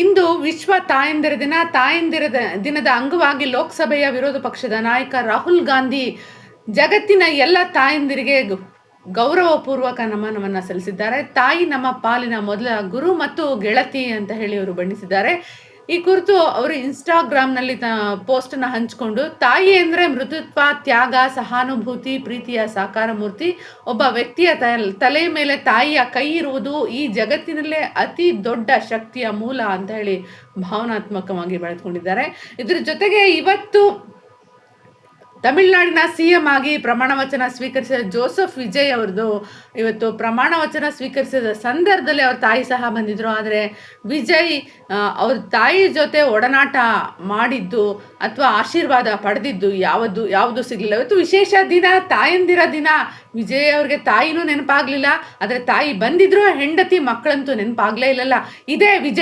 ಇಂದು ವಿಶ್ವ ತಾಯಂದಿರ ದಿನ. ತಾಯಂದಿರ ದಿನದ ಅಂಗವಾಗಿ ಲೋಕಸಭೆಯ ವಿರೋಧ ಪಕ್ಷದ ನಾಯಕ ರಾಹುಲ್ ಗಾಂಧಿ ಜಗತ್ತಿನ ಎಲ್ಲ ತಾಯಂದಿರಿಗೆ ಗೌರವಪೂರ್ವಕ ನಮನವನ್ನು ಸಲ್ಲಿಸಿದ್ದಾರೆ. ತಾಯಿ ನಮ್ಮ ಪಾಲಿನ ಮೊದಲ ಗುರು ಮತ್ತು ಗೆಳತಿ ಅಂತ ಹೇಳಿ ಅವರು ಬಣ್ಣಿಸಿದ್ದಾರೆ. ಈ ಕುರಿತು ಅವರು ಇನ್ಸ್ಟಾಗ್ರಾಮ್ನಲ್ಲಿ ಪೋಸ್ಟನ್ನು ಹಂಚಿಕೊಂಡು, ತಾಯಿ ಅಂದರೆ ಮೃದುತ್ವ, ತ್ಯಾಗ, ಸಹಾನುಭೂತಿ, ಪ್ರೀತಿಯ ಸಾಕಾರ ಮೂರ್ತಿ. ಒಬ್ಬ ವ್ಯಕ್ತಿಯ ತಲೆಯ ಮೇಲೆ ತಾಯಿಯ ಕೈ ಇರುವುದು ಈ ಜಗತ್ತಿನಲ್ಲೇ ಅತಿ ದೊಡ್ಡ ಶಕ್ತಿಯ ಮೂಲ ಅಂತ ಹೇಳಿ ಭಾವನಾತ್ಮಕವಾಗಿ ಬೆಳೆದುಕೊಂಡಿದ್ದಾರೆ. ಇದ್ರ ಜೊತೆಗೆ ಇವತ್ತು ತಮಿಳುನಾಡಿನ ಸಿಎಂ ಆಗಿ ಪ್ರಮಾಣ ವಚನ ಸ್ವೀಕರಿಸಿದ ಜೋಸೆಫ್ ವಿಜಯ್ ಅವ್ರದ್ದು ಇವತ್ತು ಪ್ರಮಾಣ ವಚನ ಸ್ವೀಕರಿಸಿದ ಸಂದರ್ಭದಲ್ಲಿ ಅವ್ರ ತಾಯಿ ಸಹ ಬಂದಿದ್ರು. ಆದರೆ ವಿಜಯ್ ಅವ್ರ ತಾಯಿ ಜೊತೆ ಒಡನಾಟ ಮಾಡಿದ್ದು ಅಥವಾ ಆಶೀರ್ವಾದ ಪಡೆದಿದ್ದು ಯಾವುದು ಸಿಗಲಿಲ್ಲ. ಇವತ್ತು ವಿಶೇಷ ದಿನ, ತಾಯಂದಿರ ದಿನ. ವಿಜಯ್ ಅವ್ರಿಗೆ ತಾಯಿನೂ ನೆನಪಾಗಲಿಲ್ಲ, ಆದರೆ ತಾಯಿ ಬಂದಿದ್ರು, ಹೆಂಡತಿ ಮಕ್ಕಳಂತೂ ನೆನಪಾಗಲೇ ಇಲ್ಲಲ್ಲ. ಇದೇ ವಿಜಯ್